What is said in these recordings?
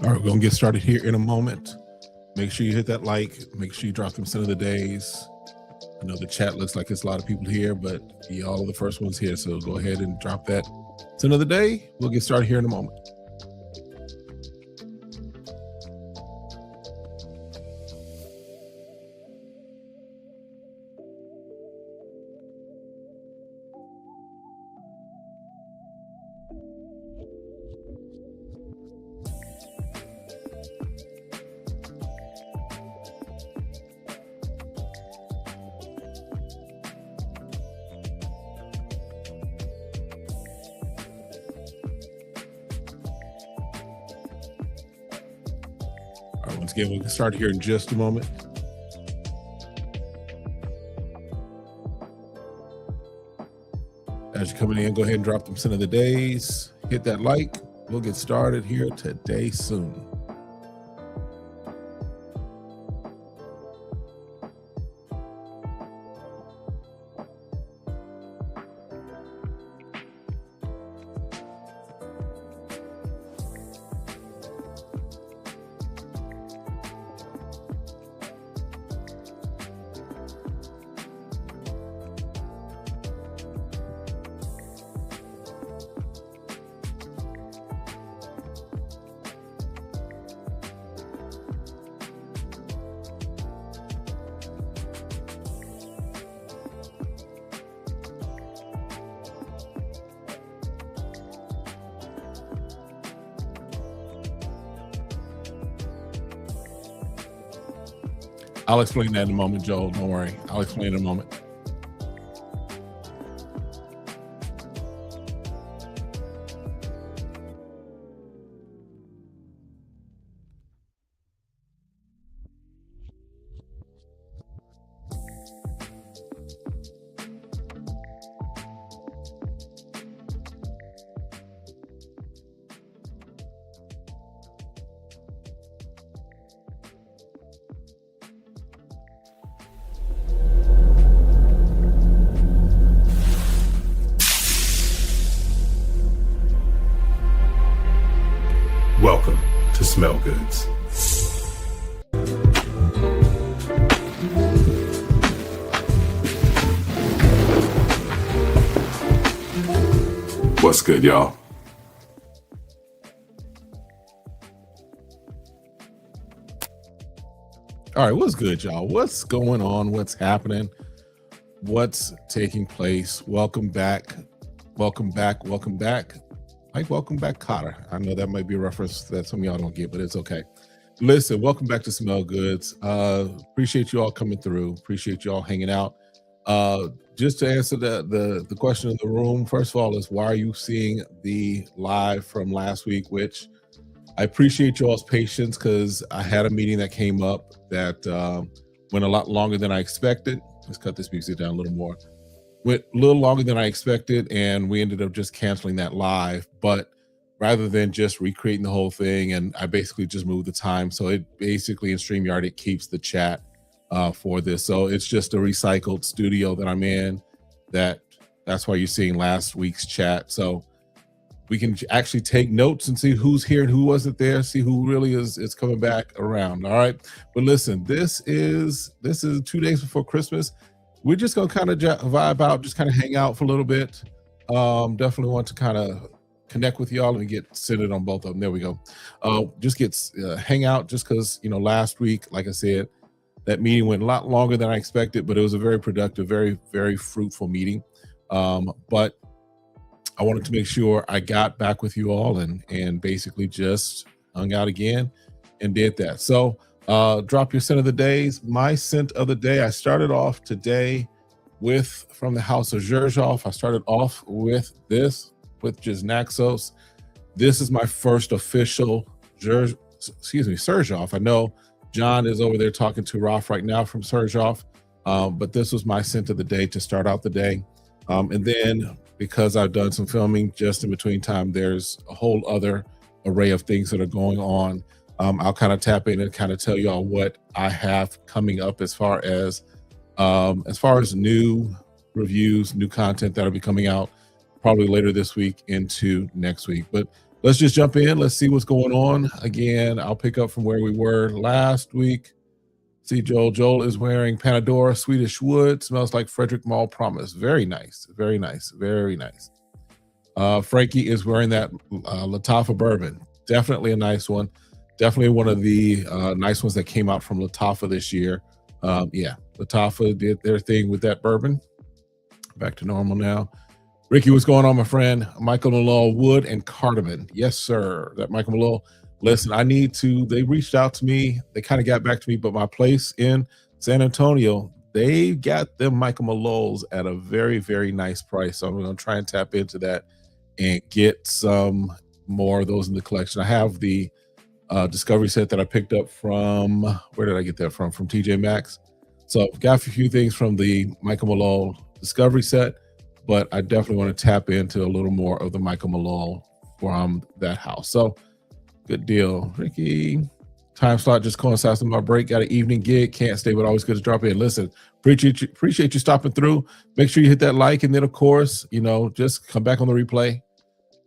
All right, we're gonna get started here in a moment. Make sure you hit that like. Make sure you drop them center of the days. I know the chat looks like it's a lot of people here, but y'all are the first ones here. So go ahead and drop that center of the day. We'll get started here in a moment. All right, once again, we'll get started here in just a moment. As you're coming in, go ahead and drop them center of the days. Hit that like. We'll get started here today soon. I'll explain that in a moment, Joel. Don't worry. I'll explain in a moment. Welcome to Smell Goods. What's good, y'all? All right, what's good, y'all? What's going on? What's happening? What's taking place? Welcome back. Welcome back. Welcome back. Mike, welcome back, Cotter. I know that might be a reference that some of y'all don't get, but it's okay. Listen, welcome back to Smell Goods. Appreciate you all coming through. Appreciate you all hanging out. Just to answer the question in the room, first of all, is why are you seeing the live from last week? Which I appreciate y'all's patience because I had a meeting that came up that went a lot longer than I expected. Let's cut this music down a little more. Went a little longer than I expected, and we ended up just canceling that live. But rather than just recreating the whole thing, and I basically just moved the time. So it basically in StreamYard, it keeps the chat for this. So it's just a recycled studio that I'm in. That's why you're seeing last week's chat. So we can actually take notes and see who's here and who wasn't there, see who really is coming back around. All right. But listen, this is 2 days before Christmas. We're just gonna kind of vibe out, just kind of hang out for a little bit. Definitely want to kind of connect with y'all and get centered on both of them. There we go. Just get hang out, just because last week, like I said, that meeting went a lot longer than I expected, but it was a very productive, very, very fruitful meeting. But I wanted to make sure I got back with you all and basically just hung out again and did that. So drop your scent of the days. My scent of the day, I started off today with from the house of Zherzhov. I started off with this, with just Naxos. This is my first official Zherzhov. I know John is over there talking to Ralph right now from Zherzhov, but this was my scent of the day to start out the day. And then because I've done some filming just in between time, there's a whole other array of things that are going on. I'll kind of tap in and kind of tell y'all what I have coming up as far as new reviews, new content that'll be coming out probably later this week into next week. But let's just jump in. Let's see what's going on. Again, I'll pick up from where we were last week. See, Joel is wearing Panadora Swedish Wood. Smells like Frederick Mall Promise. Very nice. Very nice. Very nice. Frankie is wearing that Latafa bourbon. Definitely a nice one. Definitely one of the nice ones that came out from Latafa this year. Yeah, Latafa did their thing with that bourbon. Back to normal now. Ricky, what's going on, my friend? Michael Malone, Wood and Cardamom. Yes, sir. That Michael Malone. Listen, they reached out to me. They kind of got back to me, but my place in San Antonio, they got them Michael Malones at a very, very nice price. So I'm going to try and tap into that and get some more of those in the collection. I have the Discovery set that I picked up from, where did I get that from? From TJ Maxx. So I've got a few things from the Michael Malone Discovery set, but I definitely want to tap into a little more of the Michael Malone from that house. So good deal, Ricky. Time slot just coincides with my break. Got an evening gig. Can't stay, but always good to drop in. Listen, appreciate you stopping through. Make sure you hit that like, and then of course, just come back on the replay.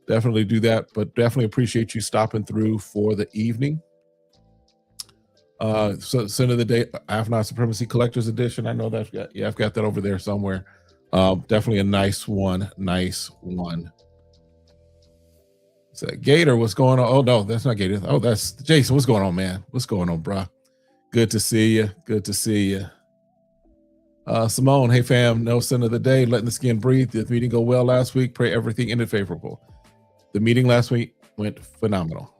Definitely do that, but definitely appreciate you stopping through for the evening. So Sin of the Day, Afghan Supremacy Collector's Edition. I know that. I've got that over there somewhere. Definitely a nice one. Nice one. Is that Gator? What's going on? Oh no, that's not Gator. Oh, that's Jason. What's going on, man? What's going on, bruh? Good to see you. Good to see you. Simone, hey fam, no sin of the day. Letting the skin breathe. Did the meeting go well last week? Pray everything ended favorable. The meeting last week went phenomenal.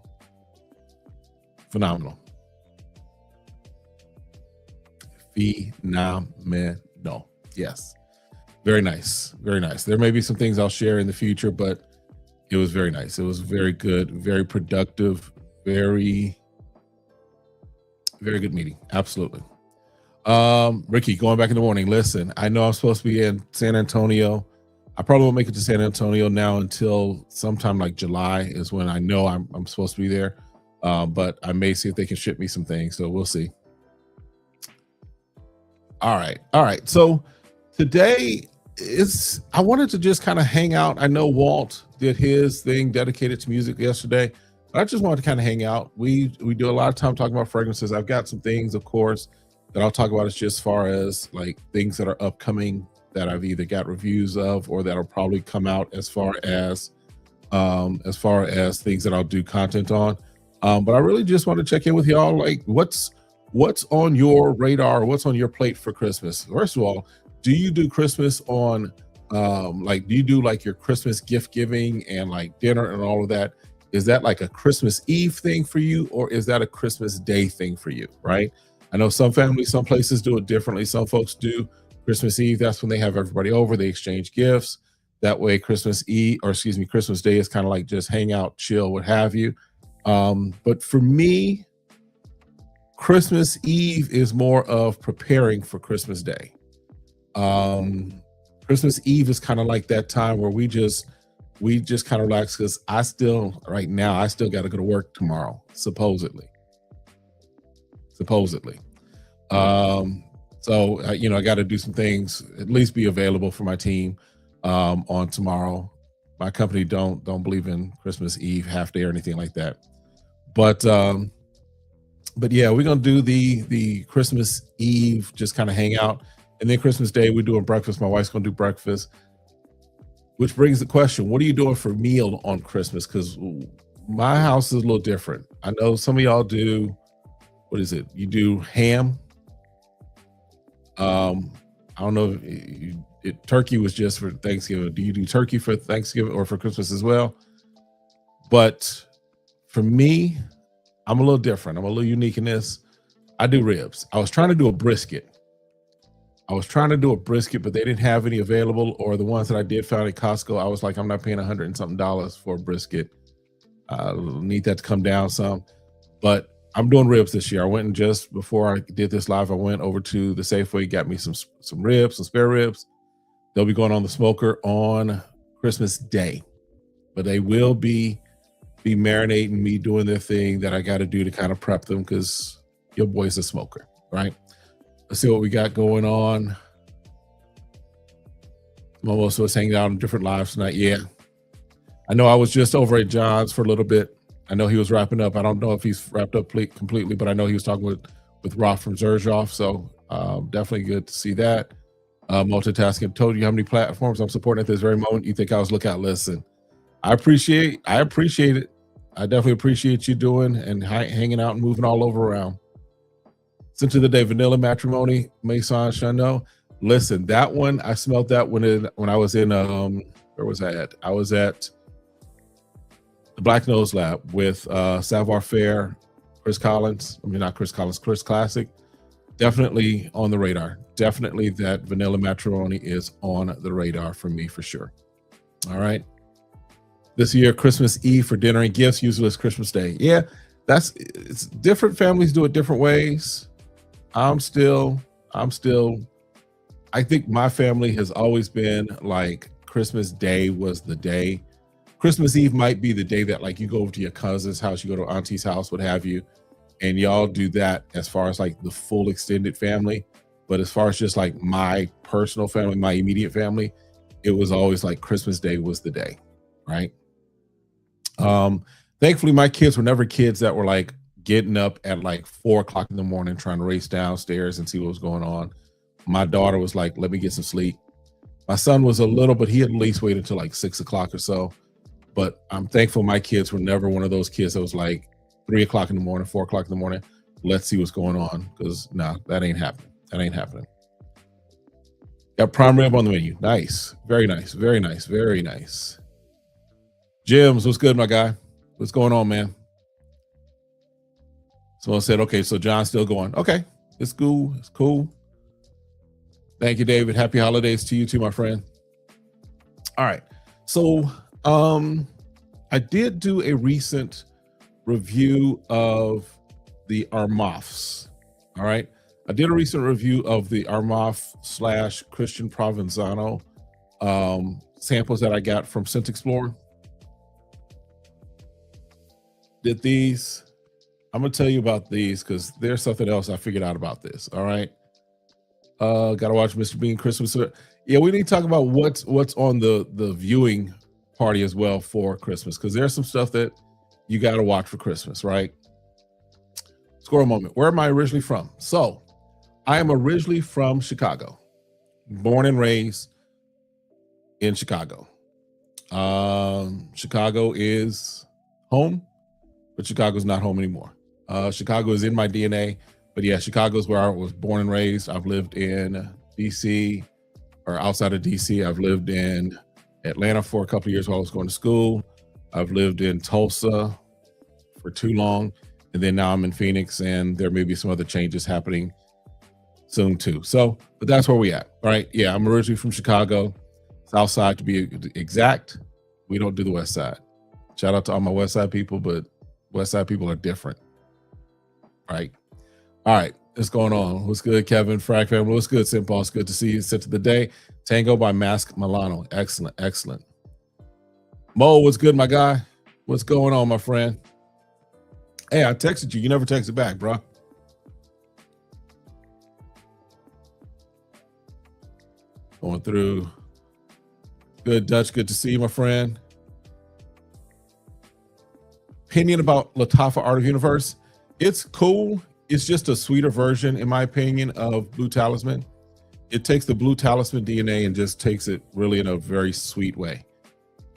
Phenomenal. Phenomenal. Yes. Very nice. Very nice. There may be some things I'll share in the future, but it was very nice. It was very good, very productive, very, very good meeting. Absolutely. Ricky, going back in the morning. Listen, I know I'm supposed to be in San Antonio. I probably won't make it to San Antonio now until sometime like July is when I know I'm supposed to be there. But I may see if they can ship me some things. So we'll see. All right. So today I wanted to just kind of hang out. I know Walt did his thing dedicated to music yesterday, but I just wanted to kind of hang out. We do a lot of time talking about fragrances. I've got some things, of course, that I'll talk about as just far as like things that are upcoming that I've either got reviews of or that'll probably come out as far as things that I'll do content on. But I really just want to check in with y'all. Like what's on your radar? What's on your plate for Christmas? First of all, do you do Christmas on do you do like your Christmas gift giving and like dinner and all of that? Is that like a Christmas Eve thing for you, or is that a Christmas Day thing for you? Right? I know some families, some places do it differently. Some folks do Christmas Eve. That's when they have everybody over. They exchange gifts. That way, Christmas Day is kind of like just hang out, chill, what have you. But for me, Christmas Eve is more of preparing for Christmas Day. Christmas Eve is kind of like that time where we just kind of relax because I still got to go to work tomorrow, supposedly. So I got to do some things, at least be available for my team on tomorrow. My company don't believe in Christmas Eve half day or anything like that. But yeah, we're gonna do the Christmas Eve, just kind of hang out, and then Christmas Day we're doing breakfast. My wife's gonna do breakfast, which brings the question: what are you doing for meal on Christmas? Because my house is a little different. I know some of y'all do. What is it? You do ham. I don't know if turkey was just for Thanksgiving. Do you do turkey for Thanksgiving or for Christmas as well? But for me, I'm a little different. I'm a little unique in this. I do ribs. I was trying to do a brisket, but they didn't have any available, or the ones that I did find at Costco, I was like, I'm not paying $100 and something for a brisket. I need that to come down some. But I'm doing ribs this year. I went and just before I did this live, I went over to the Safeway, got me some ribs, some spare ribs. They'll be going on the smoker on Christmas Day, but they will be marinating me, doing their thing that I got to do to kind of prep them because your boy's a smoker, right? Let's see what we got going on. Momo was hanging out on different lives tonight. Yeah. I know I was just over at John's for a little bit. I know he was wrapping up. I don't know if he's wrapped up completely, but I know he was talking with Roth from Zerzhoff. So definitely good to see that. Multitasking. Told you how many platforms I'm supporting at this very moment. You think I was lookout? Listen, I appreciate it. I definitely appreciate you doing and hanging out and moving all over around. Since to the day, Vanilla Matrimony, Maison Chanel. Listen, that one, I smelled that when I was in, where was I at? I was at the Black Nose Lab with Savoir Faire, Chris Collins. I mean, not Chris Collins, Chris Classic. Definitely on the radar. Definitely that Vanilla Matrimony is on the radar for me for sure. All right. This year, Christmas Eve for dinner and gifts, usually it's Christmas Day. Yeah, it's different families do it different ways. I think my family has always been like Christmas Day was the day. Christmas Eve might be the day that like you go over to your cousin's house, you go to auntie's house, what have you, and y'all do that as far as like the full extended family. But as far as just like my personal family, my immediate family, it was always like Christmas Day was the day, right? Thankfully, my kids were never kids that were like getting up at like 4 o'clock in the morning trying to race downstairs and see what was going on. My daughter was like, let me get some sleep. My son was a little, but he at least waited until like 6 o'clock or so. But I'm thankful my kids were never one of those kids that was like 3 o'clock in the morning, 4 o'clock in the morning. Let's see what's going on. Because no, that ain't happening. That ain't happening. Got prime rib on the menu. Nice. Very nice. Very nice. Very nice. Jims, what's good, my guy? What's going on, man? Someone said, okay, so John's still going. Okay, it's cool. It's cool. Thank you, David. Happy holidays to you too, my friend. All right. So I did do a recent review of the Armafs. All right. I did a recent review of the Armaf / Christian Provenzano samples that I got from Scent Explorer. Did these. I'm gonna tell you about these because there's something else I figured out about this. All right. Gotta watch Mr. Bean Christmas. Yeah, we need to talk about what's on the viewing party as well for Christmas, because there's some stuff that you gotta watch for Christmas, right? Squirrel moment. Where am I originally from? So I am originally from Chicago, born and raised in Chicago. Chicago is home, but Chicago's not home anymore. Chicago is in my DNA, but yeah, Chicago is where I was born and raised. I've lived in DC or outside of DC. I've lived in Atlanta for a couple of years while I was going to school. I've lived in Tulsa for too long. And then now I'm in Phoenix, and there may be some other changes happening soon too. So, but that's where we at, right? Yeah, I'm originally from Chicago, South Side to be exact. We don't do the West Side. Shout out to all my West Side people, but West Side people are different, right? All right, what's going on? What's good, Kevin? Frag family, what's good, Simple? It's good to see you. Set to the day. Tango by Mask Milano. Excellent, excellent. Mo, what's good, my guy? What's going on, my friend? Hey, I texted you. You never texted back, bro. Going through. Good, Dutch. Good to see you, my friend. Opinion about Lattafa Art of Universe. It's cool. It's just a sweeter version, in my opinion, of Blue Talisman. It takes the Blue Talisman DNA and just takes it really in a very sweet way.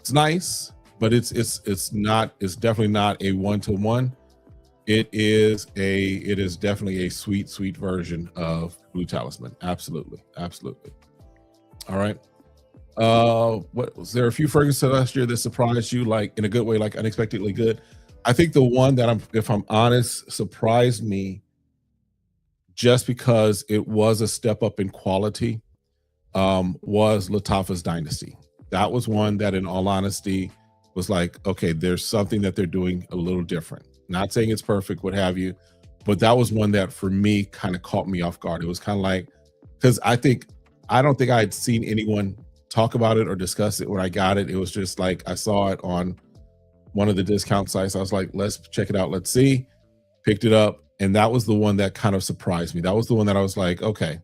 It's nice, but it's definitely not a one-to-one. It is definitely a sweet version of Blue Talisman. Absolutely. Absolutely. All right. What was there a few fragrances last year that surprised you, like in a good way, like unexpectedly good? I think the one that if I'm honest, surprised me just because it was a step up in quality, was Lattafa's Dynasty. That was one that, in all honesty, was like, okay, there's something that they're doing a little different. Not saying it's perfect, what have you, but that was one that for me kind of caught me off guard. It was kind of like, because I don't think I had seen anyone talk about it or discuss it when I got it. It was just like, I saw it on one of the discount sites. I was like, let's check it out. Let's see. Picked it up. And that was the one that kind of surprised me. That was the one that I was like, okay,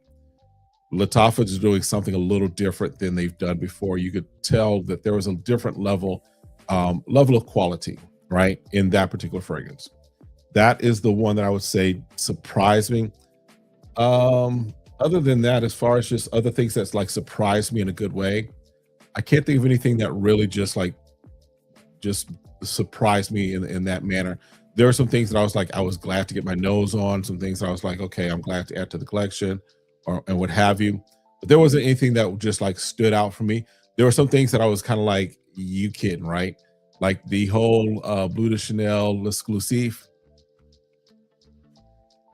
Lattafa is doing something a little different than they've done before. You could tell that there was a different level level of quality, right, in that particular fragrance. That is the one that I would say surprised me. Other than that, as far as just other things that's like surprised me in a good way, I can't think of anything that really just surprised me in that manner. There are some things that I was glad to get my nose on, some things that I was like, okay, I'm glad to add to the collection or and what have you. But there wasn't anything that just like stood out for me. There were some things that I was kind of like, you kidding, right? Like the whole Blue de Chanel L'Exclusif.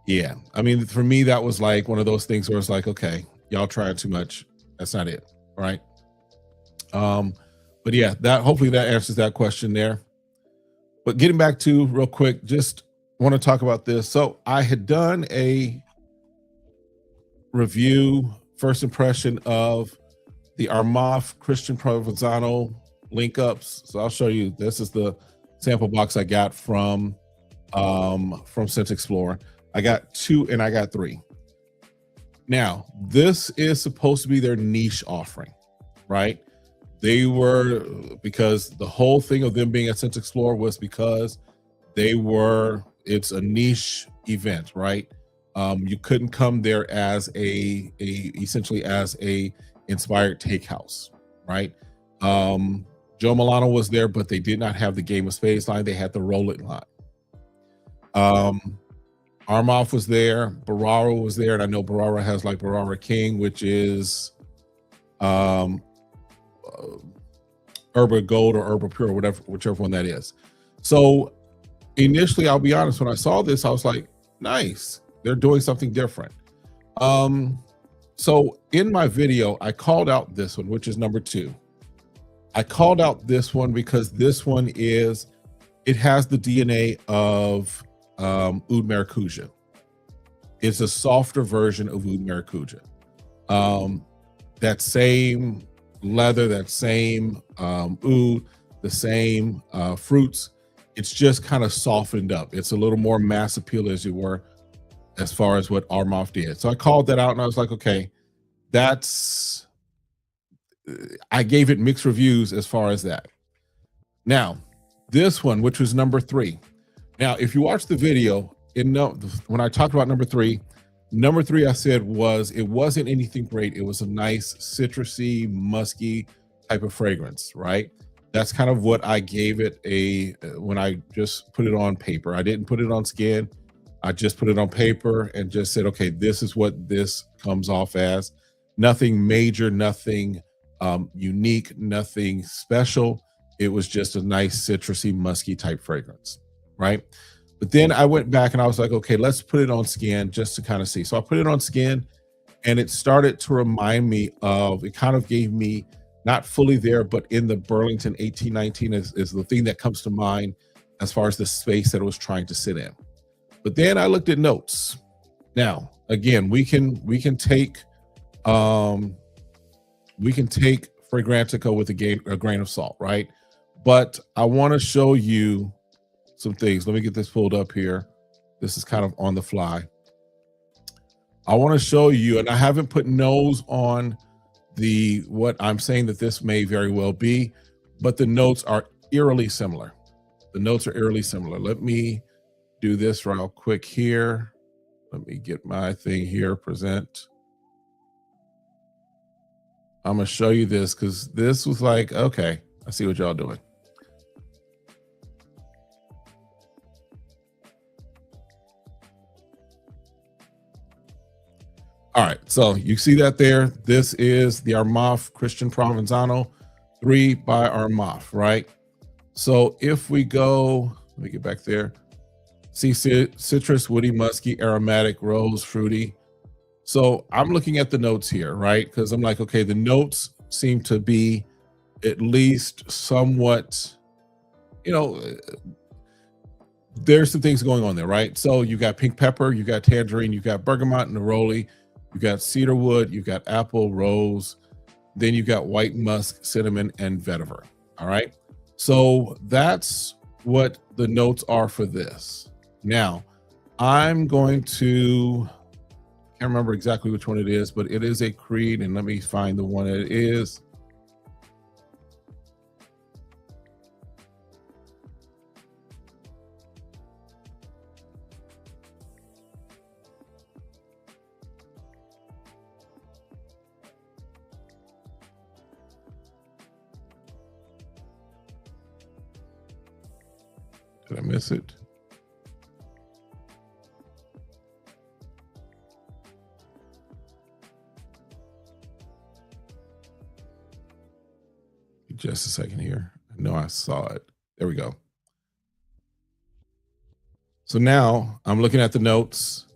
Yeah. I mean, for me, that was like one of those things where it's like, okay, y'all trying too much. That's not it. Right. Um, but yeah, that hopefully that answers that question there. But getting back to real quick, just want to talk about this. So I had done a review, first impression of the Armaf Christian Provenzano link ups. So I'll show you. This is the sample box I got from Scent Explorer. I got 2 and I got 3. Now, this is supposed to be their niche offering, right? They were, because the whole thing of them being at Scent Explorer was because it's a niche event, right? You couldn't come there as essentially as a inspired take house, right? Joe Milano was there, but they did not have the Game of Spades line. They had the Roll It line. Armaf was there, Barara was there, and I know Barara has like Barara King, which is Herba Gold or Herba Pure, whichever one that is. So initially, I'll be honest, when I saw this, I was like, nice, they're doing something different. So in my video, I called out this one, which is number 2. I called out this one because this one it has the DNA of Oud Maracuja. It's a softer version of Oud Maracuja. That same leather, that same oud, the same fruits. It's just kind of softened up. It's a little more mass appeal, as you were, as far as what Armaf did. So I called that out and I was like, okay, I gave it mixed reviews as far as that. Now, this one, which was number 3. Now, if you watch the video, when I talked about number 3 I said it wasn't anything great. It was a nice citrusy, musky type of fragrance, right? That's kind of what I gave it when I just put it on paper. I didn't put it on skin. I just put it on paper and just said, okay, this is what this comes off as. Nothing major, nothing unique, nothing special. It was just a nice citrusy, musky type fragrance, right? But then I went back and I was like, okay, let's put it on skin just to kind of see. So I put it on skin and it started to remind me it kind of gave me, not fully there, but in the Burlington 1819 is the thing that comes to mind as far as the space that it was trying to sit in. But then I looked at notes. Now, again, we can take Fragrantica with a grain of salt, right? But I want to show you some things. Let me get this pulled up here. This is kind of on the fly. I want to show you, and I haven't put nose on what I'm saying that this may very well be, but the notes are eerily similar. The notes are eerily similar. Let me do this real quick here. Let me get my thing here, present. I'm gonna show you this because this was like, okay, I see what y'all doing. All right, so you see that there. This is the Armaf Christian Provenzano 3 by Armaf, right? So if we go, let me get back there. See citrus, woody, musky, aromatic, rose, fruity. So I'm looking at the notes here, right? Because I'm like, okay, the notes seem to be at least somewhat, there's some things going on there, right? So you got pink pepper, you got tangerine, you got bergamot, neroli, you got cedar wood, you got apple, rose, then you got white musk, cinnamon, and vetiver. All right. So that's what the notes are for this. Now, I'm going to, can't remember exactly which one it is, but it is a Creed, and let me find the one it is. Did I miss it? Just a second here. I know I saw it. There we go. So now I'm looking at the notes.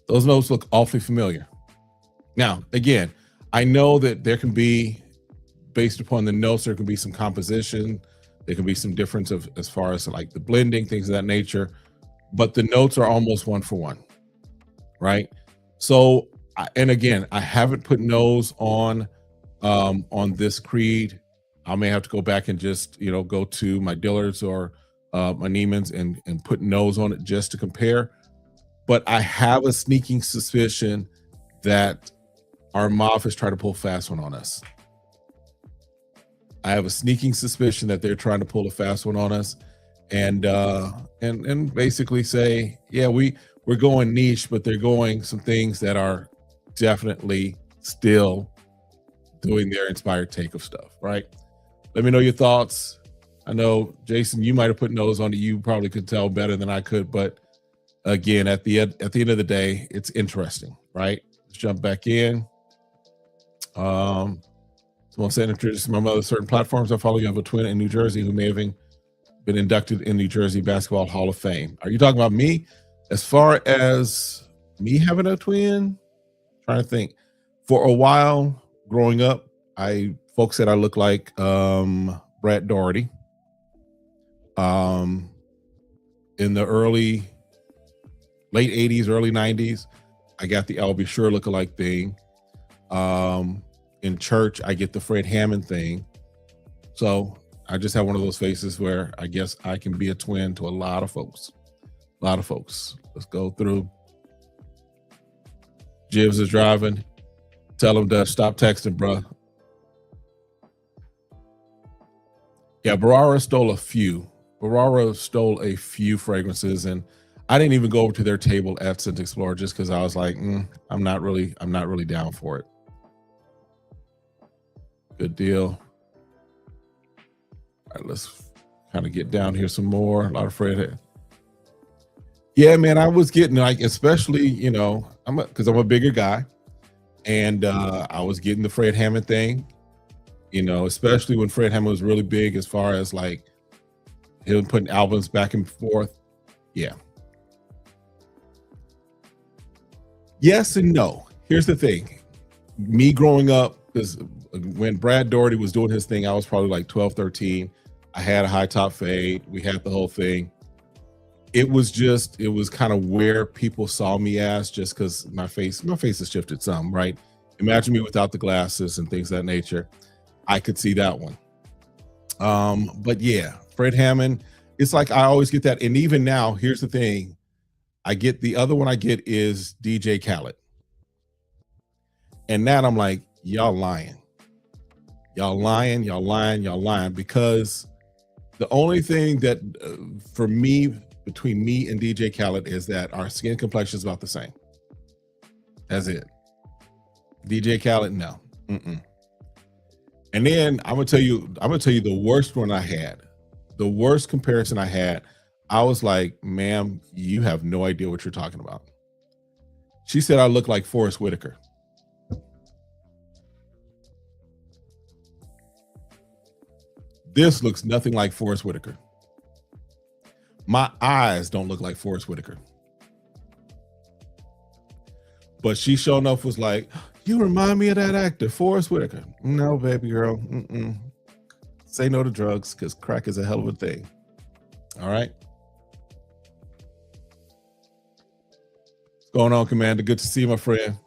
Those notes look awfully familiar. Now, again, I know that there can be, based upon the notes, there can be some composition. There can be some difference of as far as like the blending, things of that nature. But the notes are almost one for one, right? So, and again, I haven't put notes on this creed. I may have to go back and just, go to my Dillards or my Neiman's and put notes on it just to compare. But I have a sneaking suspicion that our mob is trying to pull fast one on us. I have a sneaking suspicion that they're trying to pull a fast one on us, and basically say, yeah, we're going niche, but they're going some things that are definitely still doing their inspired take of stuff, right? Let me know your thoughts. I know, Jason, you might have put nose on it. You probably could tell better than I could, but again, at the end of the day, it's interesting, right? Let's jump back in. Someone said, introduce my mother certain platforms. I follow. You have a twin in New Jersey who may have been inducted in New Jersey Basketball Hall of Fame. Are you talking about me? As far as me having a twin, trying to think. For a while growing up, folks said I look like Brad Daugherty. In the late 80s, early 90s, I got the I'll Be Sure lookalike thing. In church, I get the Fred Hammond thing. So I just have one of those faces where I guess I can be a twin to a lot of folks. Let's go through. Jibs is driving. Tell him to stop texting, bro. Yeah, Barara stole a few. Fragrances, and I didn't even go over to their table at Scent Explorer just because I was like, I'm not really down for it. Good deal. All right, let's kind of get down here some more. A lot of Fred. Yeah, man, I was getting like, especially, because I'm a bigger guy, and I was getting the Fred Hammond thing, especially when Fred Hammond was really big as far as like him putting albums back and forth. Yeah. Yes and no. Here's the thing. Me growing up, because when Brad Daugherty was doing his thing, I was probably like 12, 13. I had a high top fade. We had the whole thing. It was kind of where people saw me as, just because my face has shifted some, right? Imagine me without the glasses and things of that nature. I could see that one. But yeah, Fred Hammond, it's like I always get that. And even now, here's the thing. The other one I get is DJ Khaled. And that I'm like, y'all lying, because the only thing that for me, between me and DJ Khaled, is that our skin complexion is about the same. That's it. DJ Khaled, no. And then I'm gonna tell you the worst one I had, the worst comparison I had. I was like, ma'am, you have no idea what you're talking about. She said I look like Forrest Whitaker. This looks nothing like Forrest Whitaker. My eyes don't look like Forrest Whitaker. But she sure enough was like, you remind me of that actor, Forrest Whitaker. No, baby girl. Say no to drugs, because crack is a hell of a thing. All right. What's going on, Commander? Good to see you, my friend.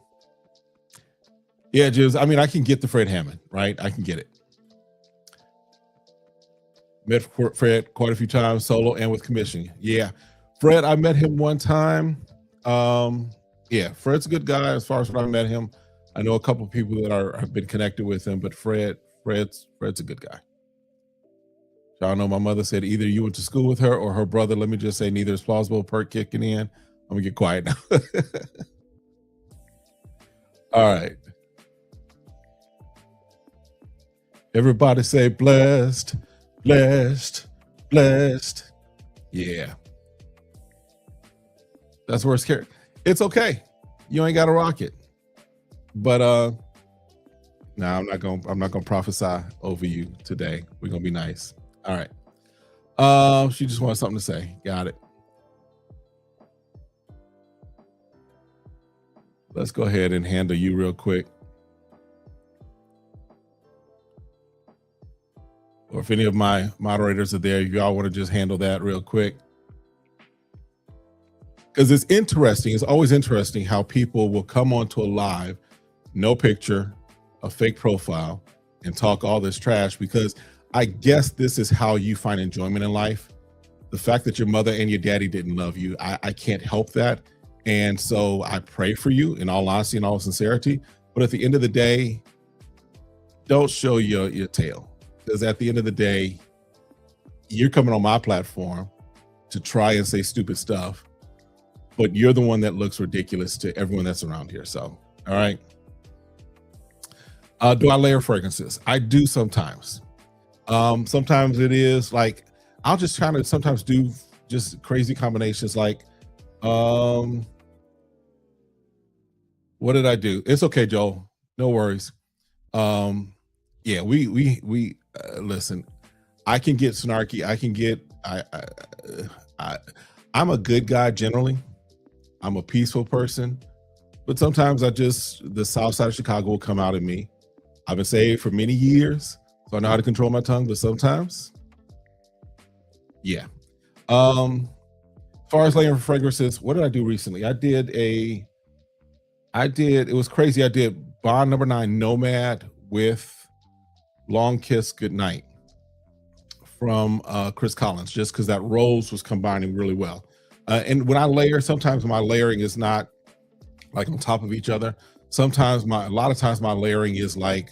Yeah, Jules. I mean, I can get the Fred Hammond, right? I can get it. Met Fred quite a few times, solo and with commission. Yeah, Fred, I met him one time. Yeah, Fred's a good guy as far as when I met him. I know a couple of people that have been connected with him, but Fred's a good guy. Y'all know my mother said either you went to school with her or her brother. Let me just say neither is plausible. Perk kicking in. I'm gonna get quiet now. All right. Everybody say blessed, blessed, blessed. Yeah, that's where it's scary. It's okay. You ain't got to rock it. But no, I'm not gonna prophesy over you today. We're gonna be nice. All right. She just wants something to say. Got it. Let's go ahead and handle you real quick. Or if any of my moderators are there, y'all want to just handle that real quick. Because it's interesting. It's always interesting how people will come onto a live, no picture, a fake profile, and talk all this trash, because I guess this is how you find enjoyment in life. The fact that your mother and your daddy didn't love you, I can't help that. And so I pray for you in all honesty and all sincerity. But at the end of the day, don't show your tail. Because at the end of the day, you're coming on my platform to try and say stupid stuff, but you're the one that looks ridiculous to everyone that's around here. So, all right. Do I layer fragrances? I do sometimes. Sometimes it is like, I'll just kind of sometimes do just crazy combinations. Like, what did I do? It's okay, Joel. No worries. Yeah, we listen. I can get snarky. I can get. I'm a good guy generally. I'm a peaceful person, but sometimes the South Side of Chicago will come out in me. I've been saved for many years, so I know how to control my tongue. But sometimes, yeah. As far as layering fragrances, what did I do recently? It was crazy. I did Bond number 9 Nomad with Long Kiss Goodnight from Chris Collins, just because that rose was combining really well. And when I layer, sometimes my layering is not like on top of each other. Sometimes a lot of times my layering is like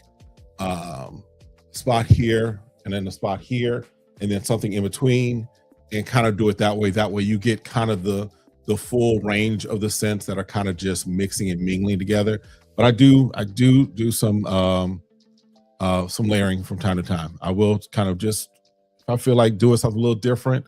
spot here and then a spot here and then something in between, and kind of do it that way. That way you get kind of the full range of the scents that are kind of just mixing and mingling together. But I do some layering from time to time. I will kind of just, if I feel like doing something a little different.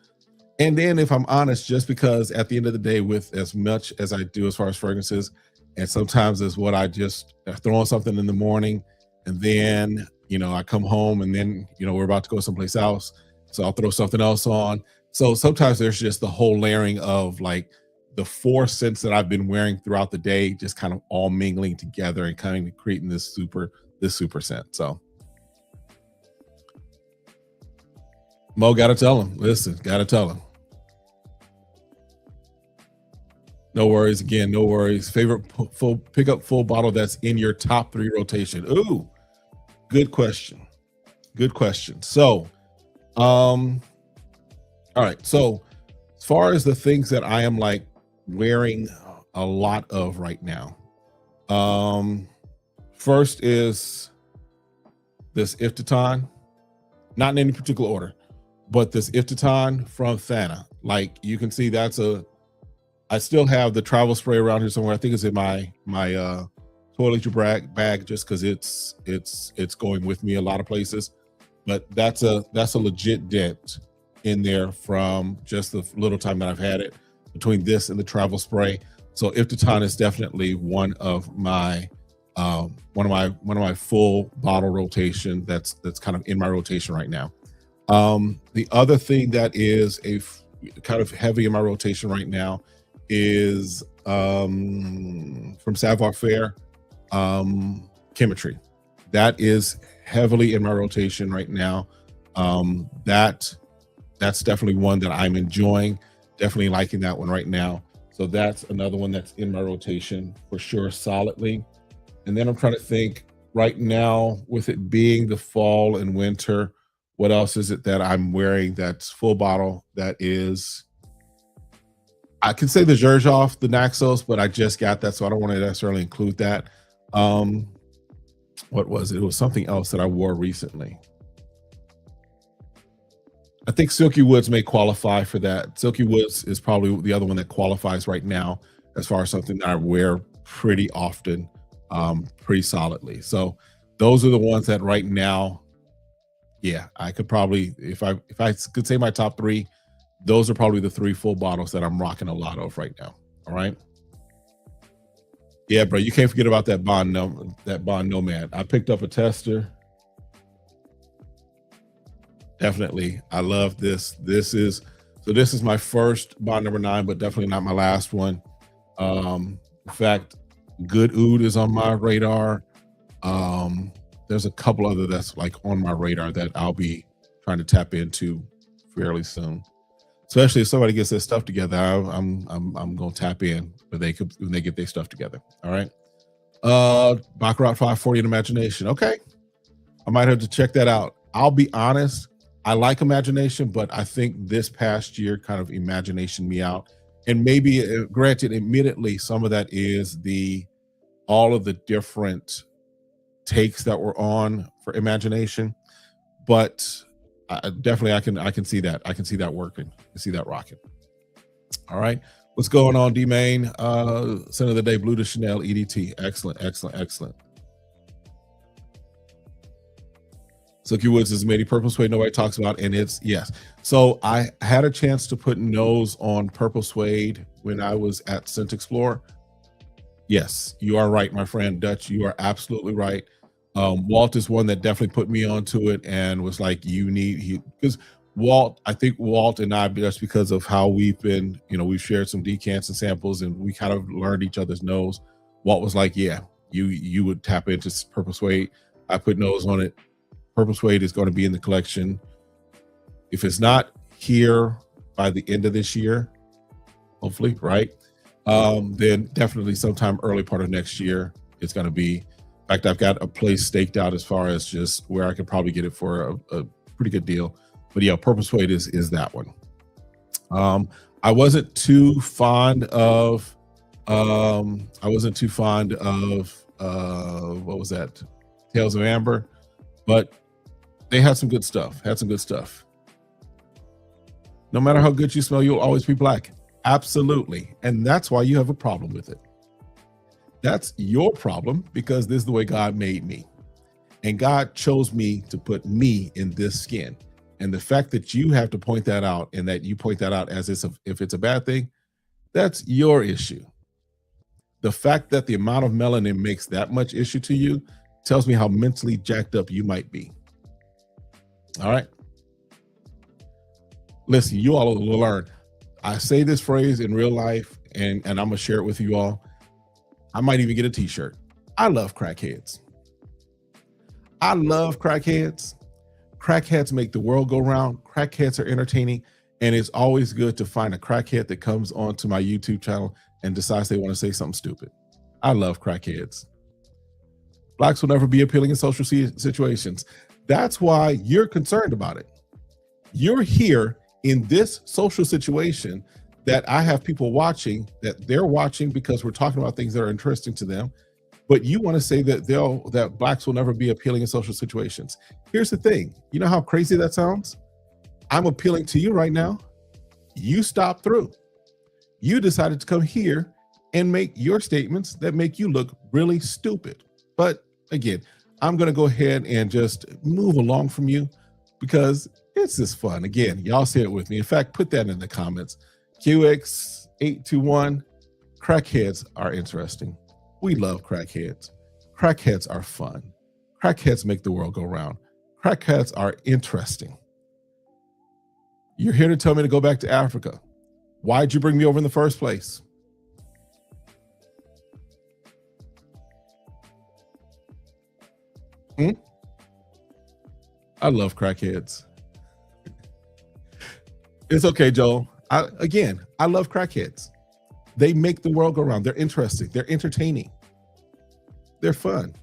And then if I'm honest, just because at the end of the day, with as much as I do as far as fragrances, and sometimes is what I just throw on something in the morning, and then, I come home and then, we're about to go someplace else. So I'll throw something else on. So sometimes there's just the whole layering of like the 4 scents that I've been wearing throughout the day, just kind of all mingling together and kind of creating this super scent. So Mo, gotta tell him. Listen, gotta tell him. No worries. Again, no worries. Favorite pick up full bottle that's in your top 3 rotation. Ooh, good question. Good question. So, all right. So, as far as the things that I am like wearing a lot of right now, first is this Iftitan, not in any particular order, but this Iftitan from Thana. Like you can see, I still have the travel spray around here somewhere. I think it's in my toiletry bag, just because it's going with me a lot of places. But that's a legit dent in there from just the little time that I've had it, between this and the travel spray. So Iftitan is definitely one of my full bottle rotation. That's kind of in my rotation right now. The other thing that is kind of heavy in my rotation right now is from Savoir Faire, Chemistry. That is heavily in my rotation right now. That's definitely one that I'm enjoying, definitely liking that one right now. So that's another one that's in my rotation for sure, solidly. And then I'm trying to think right now, with it being the fall and winter, what else is it that I'm wearing that's full bottle? That is, I can say the Xerjoff, the Naxos, but I just got that, so I don't want to necessarily include that. What was it? It was something else that I wore recently. I think Silky Woods may qualify for that. Silky Woods is probably the other one that qualifies right now as far as something that I wear pretty often, pretty solidly. So those are the ones that right now, yeah, I could probably, if I could say my top 3, Those are probably the 3 full bottles that I'm rocking a lot of right now. All right. Yeah, bro, you can't forget about that Bond Nomad. I picked up a tester. Definitely. I love this. This is my first Bond number 9, but definitely not my last one. In fact, Good Oud is on my radar. There's a couple other that's like on my radar that I'll be trying to tap into fairly soon. Especially if somebody gets their stuff together, I'm gonna tap in when they get their stuff together. All right. Baccarat 540 in Imagination. Okay. I might have to check that out. I'll be honest, I like Imagination, but I think this past year kind of Imagination me out. And maybe, granted, admittedly, some of that is all of the different takes that were on for Imagination, but definitely I can see that. I can see that working. I see that rocking. All right. What's going on, D-Main? Center of the day, Blue de Chanel EDT. Excellent, excellent, excellent. Silky Woods is made purple suede nobody talks about, and it's yes. So I had a chance to put nose on purple suede when I was at Scent Explorer. Yes, you are right, my friend Dutch. You are absolutely right. Walt is one that definitely put me onto it and was like, because Walt, I think Walt and I, just because of how we've been, we've shared some decants and samples and we kind of learned each other's nose. Walt was like, yeah, you would tap into purple suede. I put nose on it. Purple suede is going to be in the collection. If it's not here by the end of this year, hopefully, right? Then definitely sometime early part of next year, it's going to be. In fact, I've got a place staked out as far as just where I could probably get it for a pretty good deal. But yeah, purple suede is that one. I wasn't too fond of what was that? Tales of Amber, but they had some good stuff. No matter how good you smell, you'll always be black. Absolutely. And that's why you have a problem with it. That's your problem, because this is the way God made me. And God chose me to put me in this skin. And the fact that you have to point that out, and that you point that out as if it's a bad thing, that's your issue. The fact that the amount of melanin makes that much issue to you tells me how mentally jacked up you might be. All right. Listen, you all will learn. I say this phrase in real life, and I'm going to share it with you all. I might even get a t-shirt. I love crackheads. I love crackheads. Crackheads make the world go round. Crackheads are entertaining. And it's always good to find a crackhead that comes onto my YouTube channel and decides they want to say something stupid. I love crackheads. Blacks will never be appealing in social situations. That's why you're concerned about it. You're here in this social situation that I have people watching, that they're watching because we're talking about things that are interesting to them. But you want to say that that blacks will never be appealing in social situations. Here's the thing. You know how crazy that sounds? I'm appealing to you right now. You stopped through. You decided to come here and make your statements that make you look really stupid. But again, I'm going to go ahead and just move along from you because it's just fun. Again, y'all say it with me. In fact, put that in the comments. QX821, crackheads are interesting. We love crackheads. Crackheads are fun. Crackheads make the world go round. Crackheads are interesting. You're here to tell me to go back to Africa. Why'd you bring me over in the first place? I love crackheads. It's okay, Joel. I love crackheads. They make the world go round. They're interesting. They're entertaining. They're fun.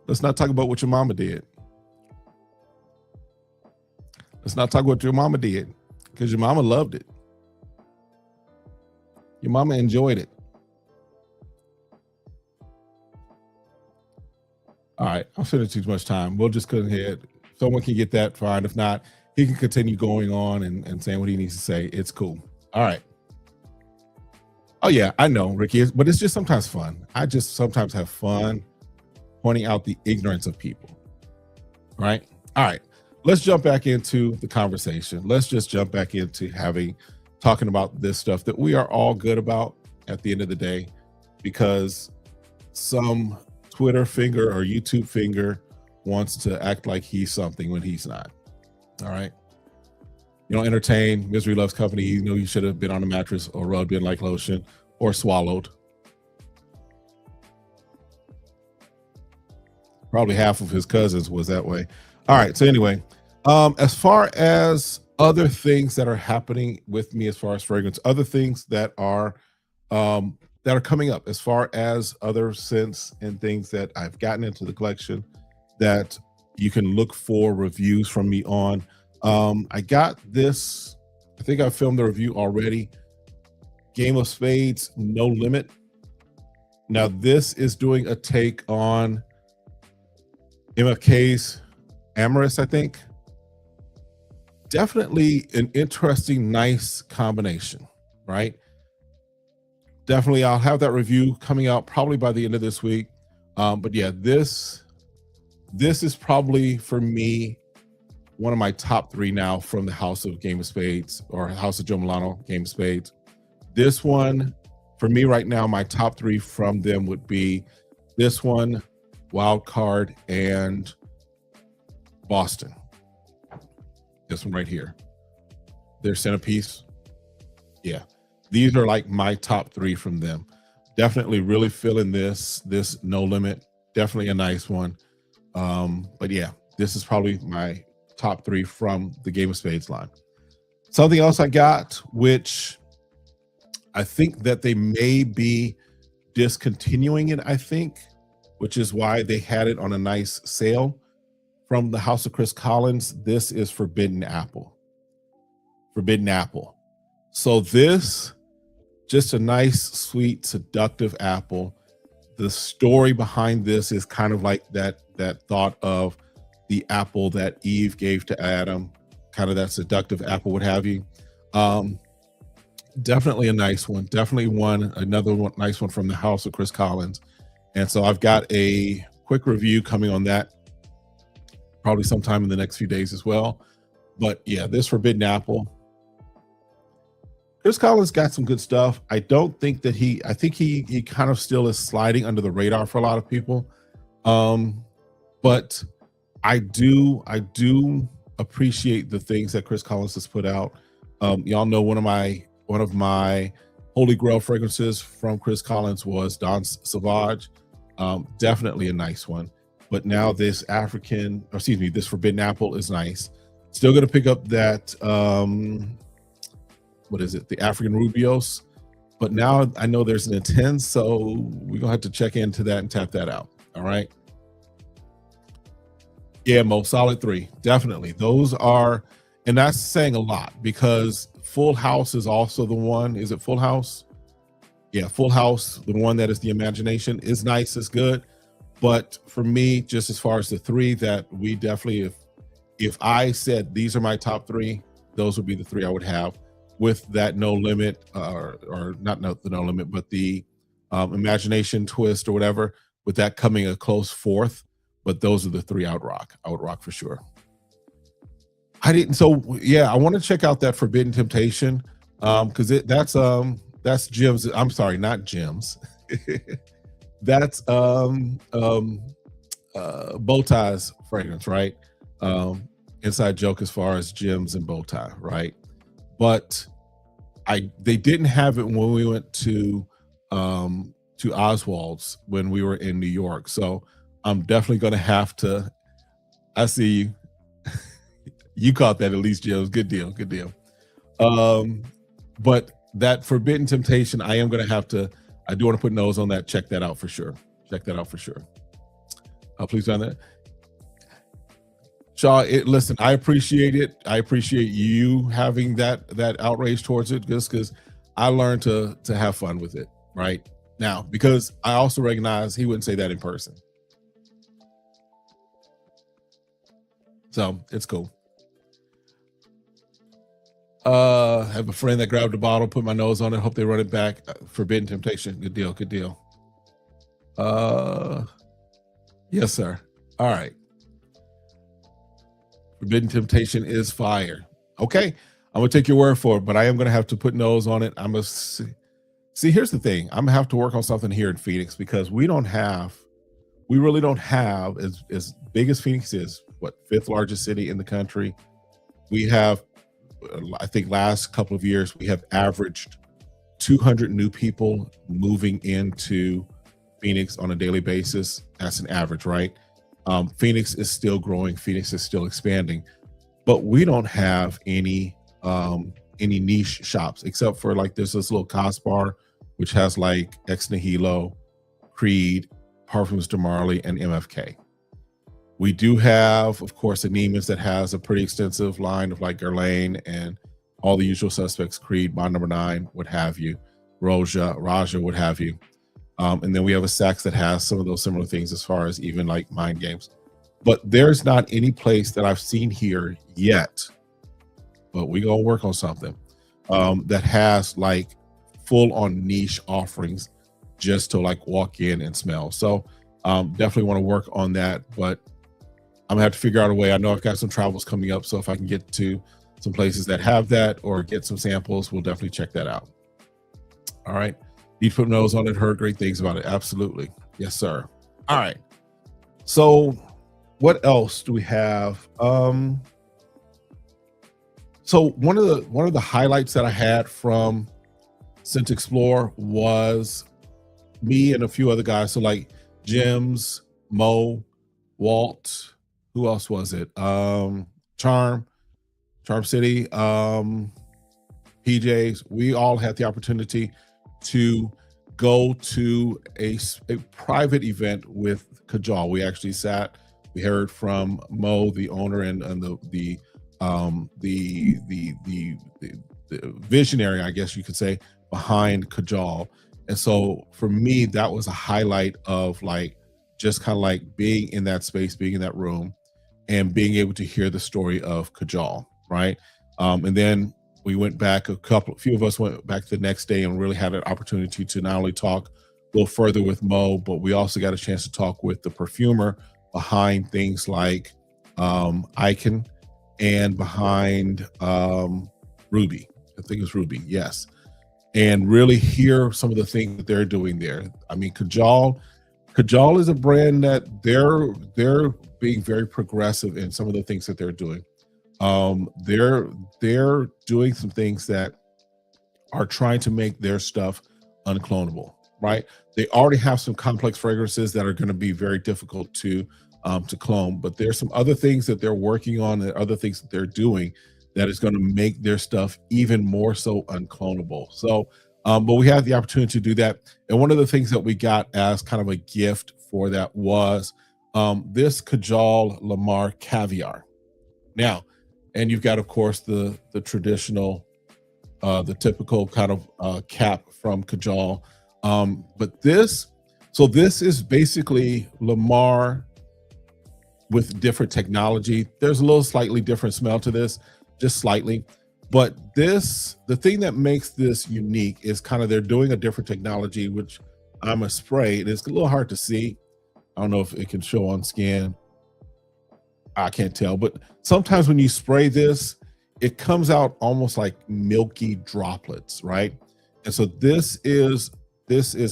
Let's not talk about what your mama did. Let's not talk about what your mama did, because your mama loved it. Your mama enjoyed it. All right, I'm spending too much time. We'll just go ahead. Someone can get that, fine. If not, he can continue going on and saying what he needs to say. It's cool. All right. Oh yeah, I know, Ricky, but it's just sometimes fun. I just sometimes have fun pointing out the ignorance of people. Right? All right. let's jump back into the conversation. Let's just jump back into talking about this stuff that we are all good about at the end of the day, because some Twitter finger or YouTube finger wants to act like he's something when he's not. All right. You know, entertain, misery loves company. You know, you should have been on a mattress or rubbed in like lotion or swallowed. Probably half of his cousins was that way. All right. So anyway, as far as other things that are happening with me, as far as fragrance, other things that are coming up, as far as other scents and things that I've gotten into the collection that you can look for reviews from me on. I got this, I think I filmed the review already. Game of Spades, No Limit. Now this is doing a take on MFK's Amorous, I think. Definitely an interesting, nice combination, right? Definitely, I'll have that review coming out probably by the end of this week. But yeah, this is probably for me one of my top 3 now from the House of Game of Spades, or House of Joe Milano Game of Spades. This one for me right now, my top 3 from them would be this one, Wild Card, and Boston. This one right here, their centerpiece. Yeah, these are like my top 3 from them. Definitely really feeling this No Limit. Definitely a nice one. But yeah, this is probably my top 3 from the Game of Spades line. Something else I got, which I think that they may be discontinuing it, I think, which is why they had it on a nice sale from the House of Chris Collins. This is Forbidden Apple. Forbidden Apple. So this, just a nice, sweet, seductive apple. The story behind this is kind of like that thought of the apple that Eve gave to Adam, kind of that seductive apple, what have you. Definitely a nice one. Definitely another one, nice one from the House of Chris Collins. And so I've got a quick review coming on that probably sometime in the next few days as well. But yeah, this Forbidden Apple, Chris Collins got some good stuff. I don't think that I think he kind of still is sliding under the radar for a lot of people. But I do appreciate the things that Chris Collins has put out. Y'all know one of my Holy Grail fragrances from Chris Collins was Danse Sauvage. Definitely a nice one. But now this this Forbidden Apple is nice. Still going to pick up that, what is it? The African Rubios. But now I know there's an Intense, so we're going to have to check into that and tap that out. All right. Yeah, Mo, solid 3. Definitely. Those are, and that's saying a lot, because Full House is also the one. Is it Full House? Yeah, Full House, the one that is the Imagination, is nice, is good. But for me, just as far as the 3 that we definitely, if I said these are my top 3, those would be the 3 I would have, with that No Limit, or not the No Limit, but the Imagination twist or whatever, with that coming a close 4th. But those are the 3 I would rock for sure. So yeah, I want to check out that Forbidden Temptation, because that's Jim's. I'm sorry, not Jim's. That's Bowtie's fragrance, right? Inside joke as far as Jim's and Bowtie, right? But they didn't have it when we went to Oswald's when we were in New York. So I'm definitely gonna have to. I see you. You caught that at least, Jim's. Good deal. But that Forbidden Temptation, I am gonna have to. I do want to put nose on that. Check that out for sure. Please find that. Shaw, listen, I appreciate it. I appreciate you having that outrage towards it, just because I learned to have fun with it right now, because I also recognize he wouldn't say that in person. So it's cool. I have a friend that grabbed a bottle, put my nose on it, hope they run it back. Forbidden Temptation. Good deal. Yes, sir. All right. Forbidden temptation is fire. Okay, I'm gonna take your word for it, but I am gonna have to put nose on it. I'm gonna see. Here's the thing: I'm gonna have to work on something here in Phoenix because we really don't have as big as Phoenix is. What, fifth largest city in the country? We have, I think, last couple of years we have averaged 200 new people moving into Phoenix on a daily basis. That's an average, right? Phoenix is still growing. Phoenix is still expanding, but we don't have any niche shops except for like there's this little Cos bar which has like Ex Nihilo, Creed, Parfums de Marley, and MFK. We do have, of course, Neiman's that has a pretty extensive line of like Guerlain and all the usual suspects, Creed, Bond Number 9, what have you, Raja, what have you. And then we have a Saks that has some of those similar things as far as even like Mind Games. But there's not any place that I've seen here yet, but we gonna work on something that has like full on niche offerings just to like walk in and smell. So definitely want to work on that, but I'm gonna have to figure out a way. I know I've got some travels coming up, so if I can get to some places that have that or get some samples, we'll definitely check that out. All right. Need to put nose on it, heard great things about it. Absolutely. Yes, sir. All right. So what else do we have? So one of the highlights that I had from Scent Explore was me and a few other guys. So like Jims, Mo, Walt, who else was it? Charm City, PJs. We all had the opportunity to go to a private event with Kajal. We actually sat. We heard from Mo, the owner, and the visionary, I guess you could say, behind Kajal. And so for me, that was a highlight of like just kind of like being in that space, being in that room, and being able to hear the story of Kajal, right? And then we went back, a few of us went back the next day and really had an opportunity to not only talk a little further with Mo, but we also got a chance to talk with the perfumer behind things like Icon and behind Ruby. I think it's Ruby, yes. And really hear some of the things that they're doing there. I mean, Kajal is a brand that they're being very progressive in some of the things that they're doing. They're doing some things that are trying to make their stuff unclonable, right? They already have some complex fragrances that are going to be very difficult to clone, but there's some other things that they're working on and other things that they're doing that is going to make their stuff even more so unclonable. So, but we had the opportunity to do that. And one of the things that we got as kind of a gift for that was this Kajal Lamar Caviar. Now, and you've got, of course, the traditional, the typical kind of cap from Kajal. But this is basically Lamar with different technology. There's a little slightly different smell to this, just slightly. But the thing that makes this unique is kind of they're doing a different technology, which I'm a spray. And it's a little hard to see. I don't know if it can show on scan. I can't tell, but sometimes when you spray this, it comes out almost like milky droplets, right? And so this is,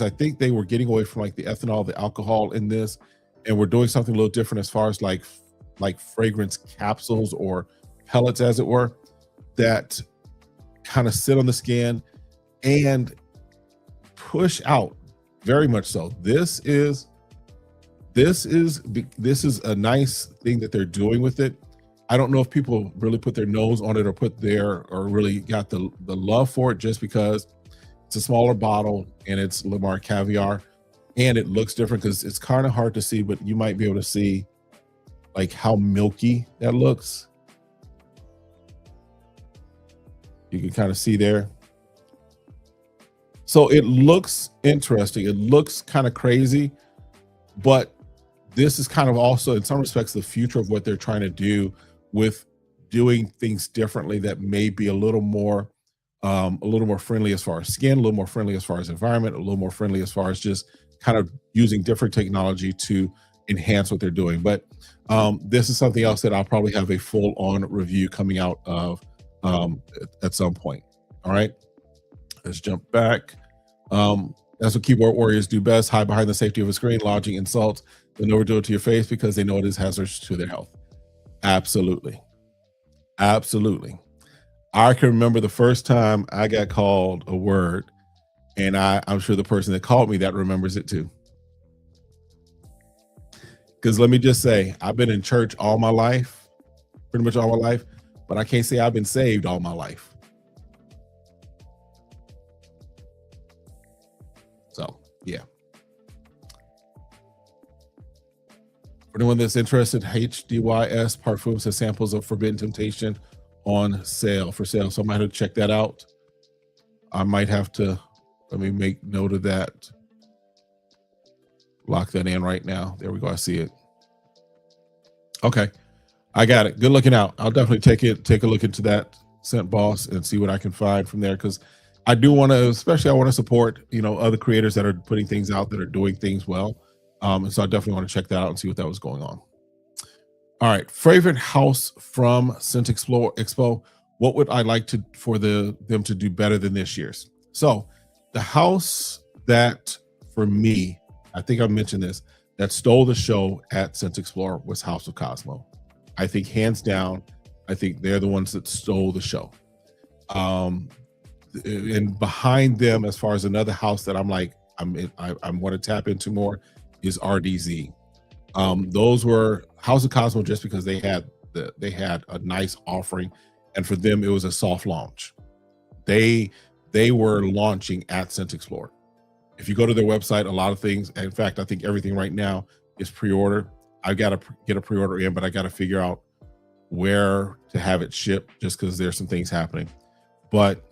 I think they were getting away from like the ethanol, the alcohol in this, and we're doing something a little different as far as like fragrance capsules or pellets, as it were, that kind of sit on the skin and push out very much so. This is a nice thing that they're doing with it. I don't know if people really put their nose on it or really got the love for it, just because it's a smaller bottle and it's Lamar Caviar and it looks different, because it's kind of hard to see, but you might be able to see like how milky that looks. You can kind of see there. So it looks interesting. It looks kind of crazy, but this is kind of also in some respects the future of what they're trying to do with doing things differently that may be a little more friendly as far as skin, a little more friendly as far as environment, a little more friendly as far as just kind of using different technology to enhance what they're doing. But this is something else that I'll probably have a full-on review coming out of at some point. All right, let's jump back. That's what keyboard warriors do best: hide behind the safety of a screen, lodging insults, then overdo it to your face because they know it is hazardous to their health. Absolutely. Absolutely. I can remember the first time I got called a word, and I'm sure the person that called me that remembers it too. Because let me just say, I've been in church all my life, pretty much all my life, but I can't say I've been saved all my life. So, yeah. For anyone that's interested, HDYS Parfums has samples of Forbidden Temptation on sale for sale. So I might have to check that out. I might have to, let me make note of that. Lock that in right now. There we go. I see it. Okay. I got it. Good looking out. I'll definitely take a look into that Scent Boss and see what I can find from there. Cause I do want to, especially I want to support, other creators that are putting things out that are doing things well. And so I definitely want to check that out and see what that was going on. All right, favorite house from Scent Expo. What would I like for them to do better than this year's? So the house that, for me, I think I mentioned this, that stole the show at Scent Explorer was House of Cosmo. I think hands down, I think they're the ones that stole the show. And behind them, as far as another house that I'm like, I want to tap into more, is RDZ. Those were House of Cosmo just because they had a nice offering, and for them it was a soft launch. They were launching at Scent Explorer. If you go to their website, a lot of things, in fact, I think everything right now is pre-order. I've got to get a pre-order in, but I got to figure out where to have it shipped just because there's some things happening. But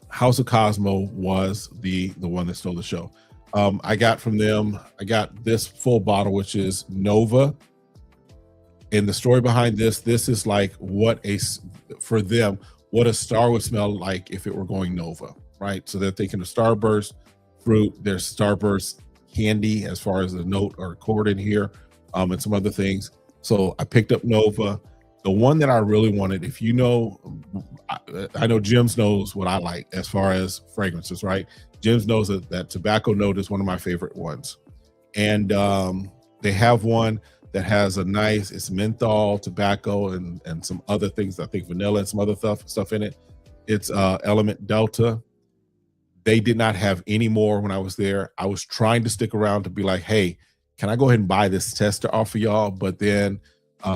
House of Cosmo was the one that stole the show. I got from them, I got this full bottle, which is Nova. And the story behind this is like for them, what a star would smell like if it were going Nova, right? So they're thinking of Starburst fruit, there's Starburst candy as far as the note or chord in here, and some other things. So I picked up Nova. The one that I really wanted, if you know, I know Jim's knows what I like as far as fragrances, right? Jim's knows that tobacco note is one of my favorite ones. And they have one that has it's menthol, tobacco, and some other things, I think vanilla and some other stuff in it. It's Element Delta. They did not have any more when I was there. I was trying to stick around to be like, hey, can I go ahead and buy this tester off of y'all? But then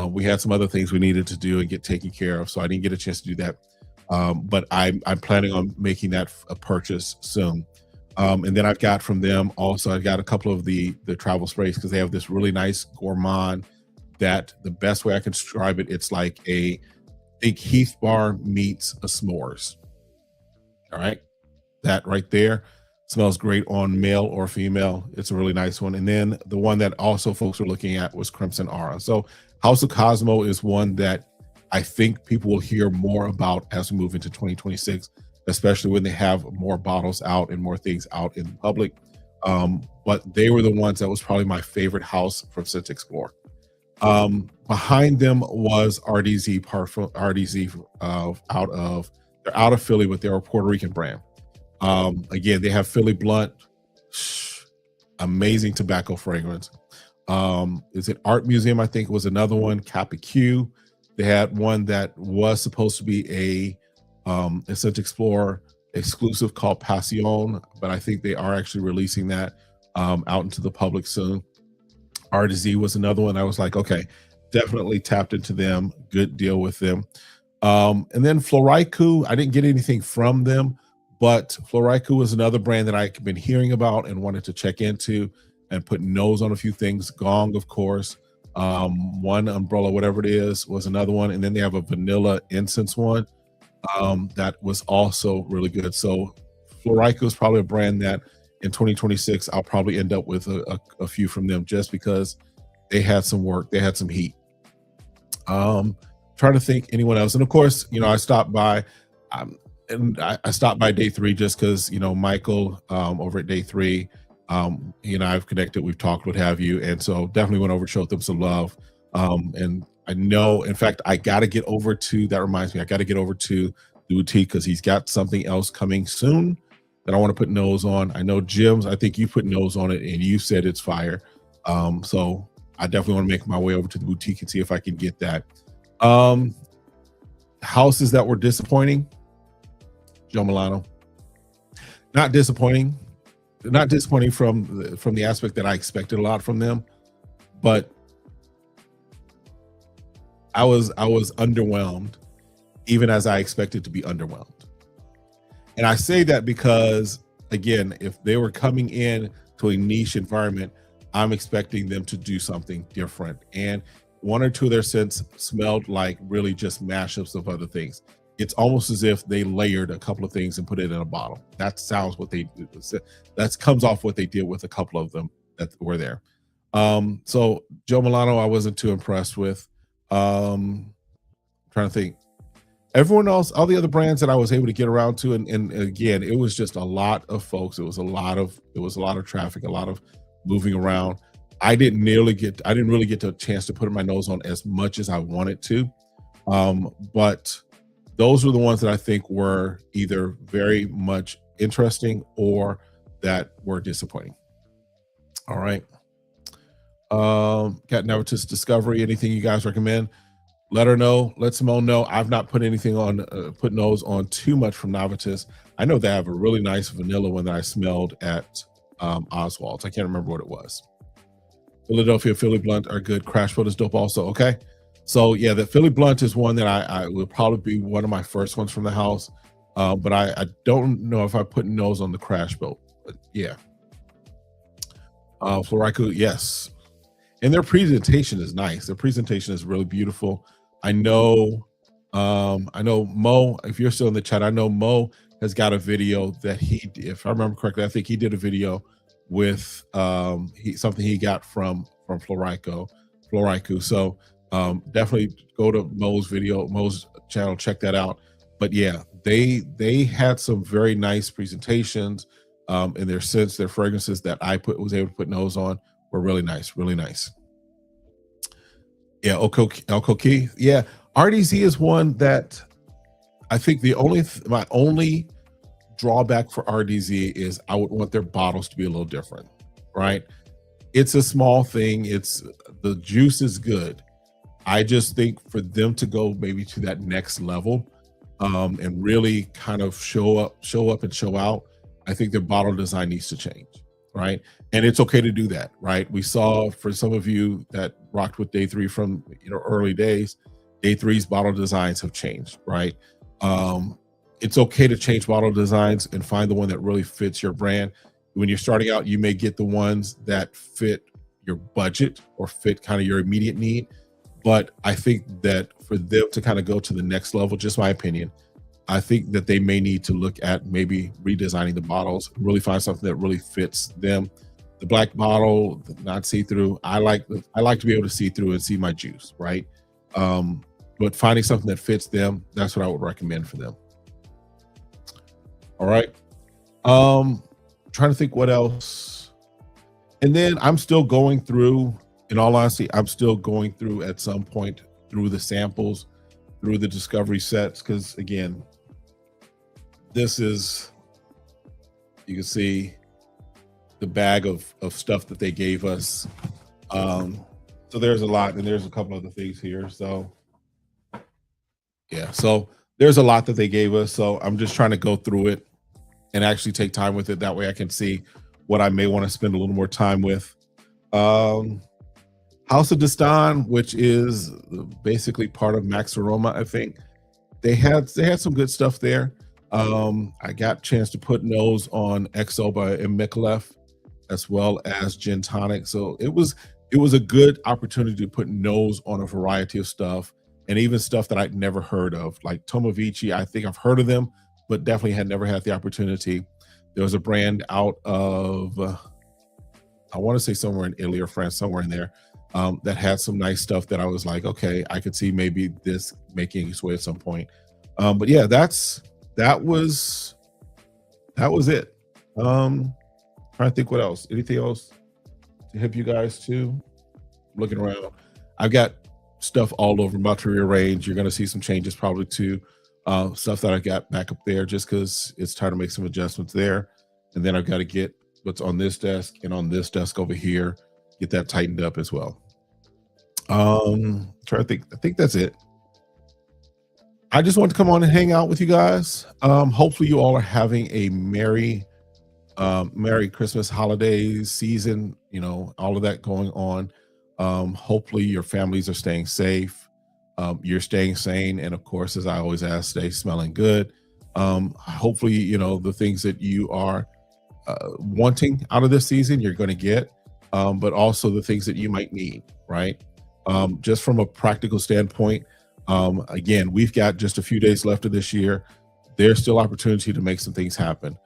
we had some other things we needed to do and get taken care of, so I didn't get a chance to do that. But I'm planning on making that a purchase soon. And then I've got from them also, I got a couple of the travel sprays because they have this really nice gourmand that the best way I can describe it, it's like a big Heath bar meets a s'mores. All right. That right there smells great on male or female. It's a really nice one. And then the one that also folks were looking at was Crimson Aura. So House of Cosmo is one that I think people will hear more about as we move into 2026, especially when they have more bottles out and more things out in the public. But they were the ones that was probably my favorite house from Scent Explorer. Behind them was RDZ Parfum, they're out of Philly, but they're a Puerto Rican brand. Again, they have Philly Blunt, amazing tobacco fragrance. Is it Art Museum? I think was another one. Kappa Q. They had one that was supposed to be a Scent Explorer exclusive called Passion, but I think they are actually releasing that out into the public soon. RDZ was another one. I was like, okay, definitely tapped into them. Good deal with them. And then Floriku, I didn't get anything from them, but Floriku was another brand that I've been hearing about and wanted to check into and put nose on a few things. Gong, of course. One umbrella, whatever it is, was another one. And then they have a vanilla incense one that was also really good. So Floriku is probably a brand that in 2026, I'll probably end up with a few from them just because they had some work, they had some heat. Trying to think anyone else. And of course, I stopped by, and I stopped by Day 3 just because, Michael over at Day 3 He and I have connected, we've talked, what have you, and so definitely went over, showed them some love. And I know, in fact, I got to get over to. That reminds me, I got to get over to the boutique because he's got something else coming soon that I want to put nose on. I know Jim's. I think you put nose on it, and you said it's fire. So I definitely want to make my way over to the boutique and see if I can get that. Um, Houses that were disappointing, Joe Milano. Not disappointing, not disappointing from the aspect that I expected a lot from them, but I was underwhelmed, even as I expected to be underwhelmed. And I say that because, again, if they were coming in to a niche environment, I'm expecting them to do something different. And one or two of their scents smelled like really just mashups of other things. It's almost as if they layered a couple of things and put it in a bottle. That sounds what they that comes off what they did with a couple of them that were there. So Joe Milano, I wasn't too impressed with. Trying to think. Everyone else, all the other brands that I was able to get around to, and again, it was just a lot of folks. It was a lot of traffic, a lot of moving around. I didn't really get the chance to put my nose on as much as I wanted to. But those were the ones that I think were either very much interesting or that were disappointing. All right. Cat Navitus Discovery. Anything you guys recommend? Let her know. Let Simone know. I've not put anything on, put nose on too much from Navitus. I know they have a really nice vanilla one that I smelled at Oswald's. I can't remember what it was. Philadelphia Philly Blunt are good. Crash Boat is dope also. Okay. So yeah, the Philly Blunt is one that I will probably be one of my first ones from the house. But I don't know if I put nose on the Crash Boat. But yeah. Florico, yes. And their presentation is nice. Their presentation is really beautiful. I know Mo, if you're still in the chat, I know Mo has got a video that if I remember correctly, I think he did a video with something he got from Florico. So definitely go to Mo's channel, check that out. But yeah, they had some very nice presentations, in their scents, their fragrances that I was able to put nose on were really nice, really nice. Yeah, Okoki. Yeah, RDZ is one that I think my only drawback for RDZ is I would want their bottles to be a little different, right? It's a small thing. The juice is good. I just think for them to go maybe to that next level, and really kind of show up and show out, I think their bottle design needs to change, right? And it's okay to do that, right? We saw, for some of you that rocked with Day 3 from early days, Day 3's bottle designs have changed, right? It's okay to change bottle designs and find the one that really fits your brand. When you're starting out, you may get the ones that fit your budget or fit kind of your immediate need. But I think that for them to kind of go to the next level, just my opinion, I think that they may need to look at maybe redesigning the bottles, really find something that really fits them. The black bottle, not see-through. I like to be able to see through and see my juice, right? But finding something that fits them, that's what I would recommend for them. All right. Trying to think what else. And then I'm still going through, in all honesty, I'm still going through at some point through the samples, through the discovery sets, because again, this is, you can see the bag of stuff that they gave us. So there's a lot, and there's a couple other things here. So yeah, so there's a lot that they gave us. So I'm just trying to go through it and actually take time with it. That way I can see what I may want to spend a little more time with. House of Destan, which is basically part of Max Aroma, I think. They had some good stuff there. I got a chance to put nose on XO by M. Micallef, as well as Gin Tonic. So it was a good opportunity to put nose on a variety of stuff, and even stuff that I'd never heard of, like Tomovici. I think I've heard of them, but definitely had never had the opportunity. There was a brand out of, I want to say somewhere in Italy or France, somewhere in there, that had some nice stuff that I was like, okay, I could see maybe this making its way at some point. But yeah, that was it. Trying to think what else. Anything else to help you guys too? Looking around, I've got stuff all over. I'm about to rearrange. You're going to see some changes probably to stuff that I got back up there just because it's time to make some adjustments there. And then I've got to get what's on this desk and on this desk over here, get that tightened up as well. Try to think. I think that's it. I just want to come on and hang out with you guys. Hopefully you all are having a merry Christmas holidays season, you know, all of that going on. Hopefully your families are staying safe. You're staying sane. And of course, as I always ask, stay smelling good. Hopefully, you know, the things that you are wanting out of this season, you're going to get, but also the things that you might need, right? Just from a practical standpoint, again, we've got just a few days left of this year. There's still opportunity to make some things happen.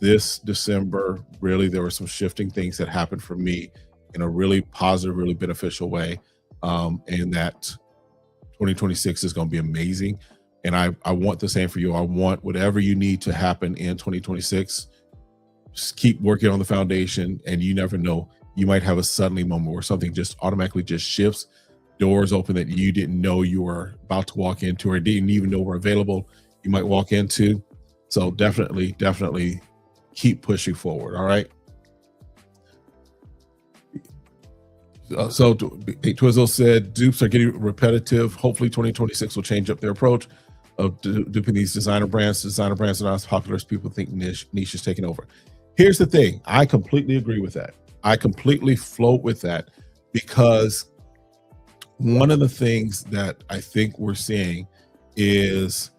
This December, really, there were some shifting things that happened for me in a really positive, really beneficial way. And that 2026 is going to be amazing. And I want the same for you. I want whatever you need to happen in 2026. Just keep working on the foundation, and you never know. You might have a suddenly moment where something just automatically just shifts, doors open that you didn't know you were about to walk into or didn't even know were available. You might walk into. So definitely keep pushing forward. All right. So Twizzle said dupes are getting repetitive. Hopefully 2026 will change up their approach of duping these designer brands. Designer brands are not as popular as people think. Niche is taking over. Here's the thing. I completely agree with that. I completely float with that, because one of the things that I think we're seeing is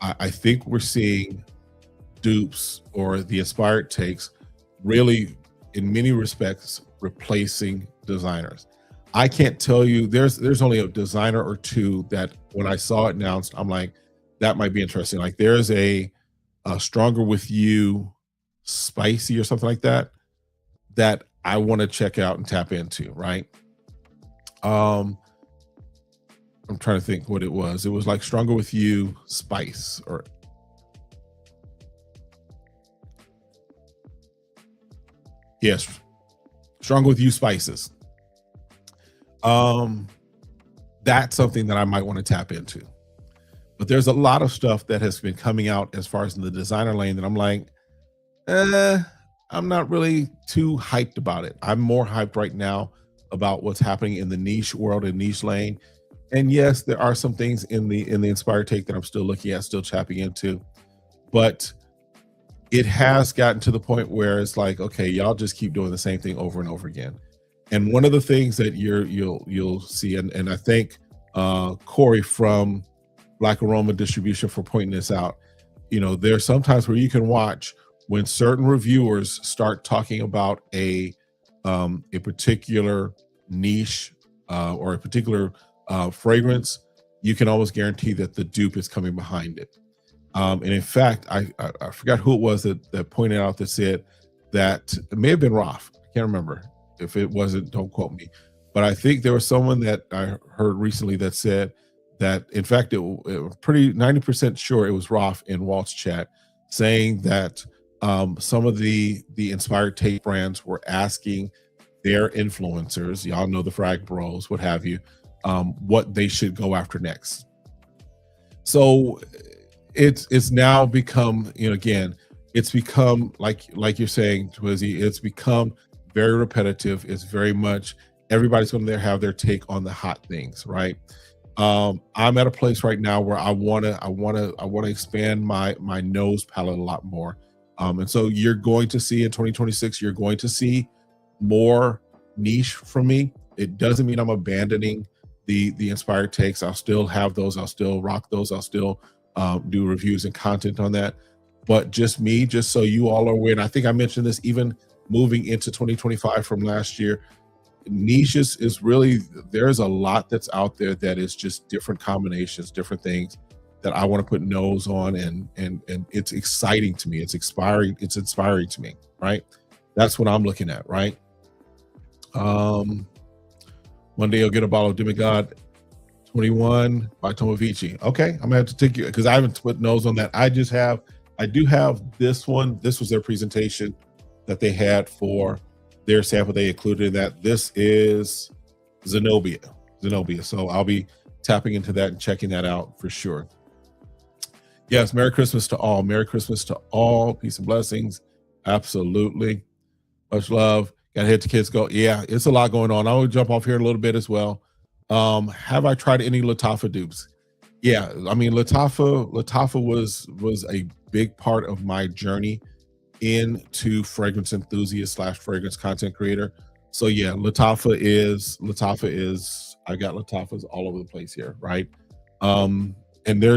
I think we're seeing dupes or the inspired takes really, in many respects, replacing designers. I can't tell you, there's only a designer or two that when I saw it announced, I'm like, that might be interesting. Like there's a Stronger With You spicy or something like that I want to check out and tap into, right? I'm trying to think what it was. It was like Stronger With You spice, or yes, Stronger With You spices. That's something that I might want to tap into. But there's a lot of stuff that has been coming out as far as in the designer lane that I'm like, I'm not really too hyped about it. I'm more hyped right now about what's happening in the niche world and niche lane. And yes, there are some things in the inspired take that I'm still looking at, still tapping into, but it has gotten to the point where it's like, okay, y'all just keep doing the same thing over and over again. And one of the things that you'll see, and I thank Corey from Black Aroma Distribution for pointing this out. You know, there's sometimes where you can watch when certain reviewers start talking about a particular niche or a particular fragrance, you can almost guarantee that the dupe is coming behind it. And in fact, I forgot who it was that pointed out that said that it may have been Roth. I can't remember. If it wasn't, don't quote me. But I think there was someone that I heard recently that said that, in fact, it pretty 90% sure it was Roth in Walt's chat, saying that some of the inspired take brands were asking their influencers, y'all know the Frag Bros, what have you, what they should go after next. So it's now become, you know, again, it's become like you're saying, Twizzy, it's become very repetitive. It's very much everybody's going to have their take on the hot things, right? I'm at a place right now where I want to expand my nose palette a lot more. And so you're going to see in 2026, you're going to see more niche from me. It doesn't mean I'm abandoning the inspired takes. I'll still have those. I'll still rock those. I'll still do reviews and content on that. But just me, just so you all are aware, and I think I mentioned this even moving into 2025 from last year, niches is really, there's a lot that's out there that is just different combinations, different things that I want to put nose on, and it's exciting to me. It's inspiring to me, right? That's what I'm looking at, right? One day you'll get a bottle of Demigod 21 by Tomovici. Okay, I'm gonna have to take you, because I haven't put nose on that. I do have this one. This was their presentation that they had for their sample. They included in that. This is Zenobia. So I'll be tapping into that and checking that out for sure. Yes, Merry Christmas to all. Merry Christmas to all. Peace and blessings. Absolutely. Much love. Gotta hit the kids go. Yeah, it's a lot going on. I'll jump off here a little bit as well. Have I tried any Lattafa dupes? Yeah, I mean Lattafa was a big part of my journey into fragrance enthusiast / fragrance content creator. So yeah, Lattafa is I got Lattafas all over the place here, right? And they're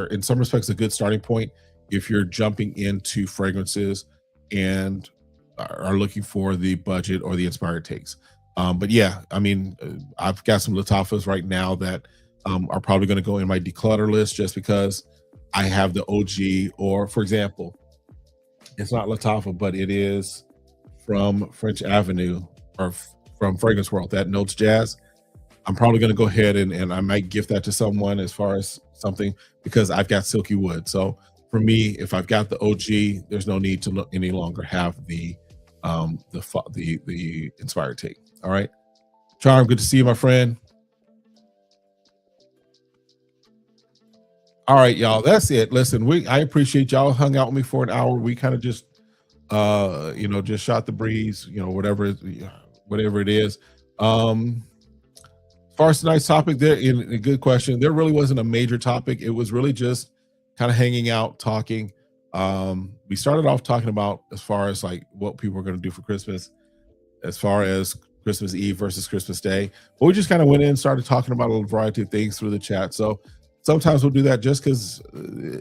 in some respects a good starting point if you're jumping into fragrances and are looking for the budget or the inspired takes. But yeah, I mean, I've got some Lattafas right now that are probably going to go in my declutter list just because I have the OG, or for example, it's not Lattafa, but it is from French Avenue or from Fragrance World, that Notes Jazz. I'm probably going to go ahead and I might gift that to someone as far as something, because I've got Silky Wood. So for me, if I've got the OG, there's no need to any longer have the inspired take. All right, Charm, good to see you, my friend. All right, y'all, that's it. Listen, I appreciate y'all hung out with me for an hour. We kind of just just shot the breeze, whatever it is. As far as tonight's topic, there, in a good question, there really wasn't a major topic. It was really just kind of hanging out, talking. We started off talking about as far as like what people are going to do for Christmas, as far as Christmas Eve versus Christmas Day. But we just kind of went in and started talking about a variety of things through the chat. So sometimes we'll do that just because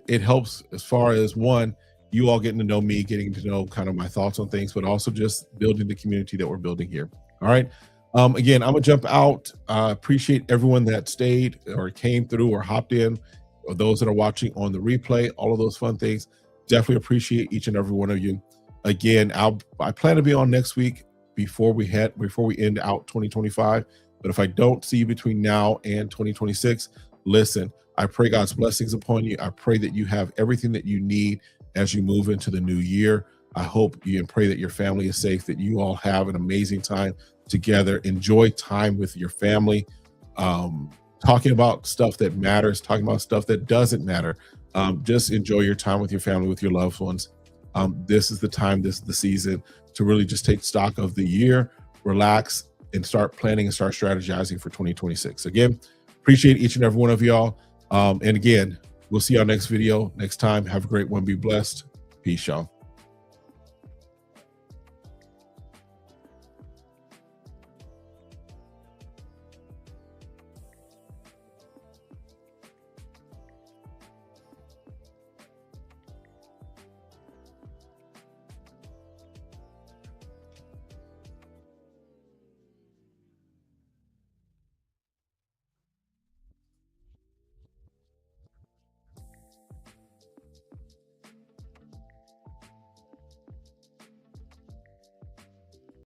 it helps as far as, one, you all getting to know me, getting to know kind of my thoughts on things, but also just building the community that we're building here. All right. Again, I'm gonna jump out. Appreciate everyone that stayed or came through or hopped in, or those that are watching on the replay, all of those fun things. Definitely appreciate each and every one of you. Again, I plan to be on next week before we end out 2025. But if I don't see you between now and 2026, listen, I pray God's blessings upon you. I pray that you have everything that you need as you move into the new year. I hope you and pray that your family is safe, that you all have an amazing time together. Enjoy time with your family, talking about stuff that matters, talking about stuff that doesn't matter. Just enjoy your time with your family, with your loved ones. This is the time, this is the season to really just take stock of the year, relax, and start planning and start strategizing for 2026. Again, appreciate each and every one of y'all. And again, we'll see y'all next video next time. Have a great one. Be blessed. Peace, y'all.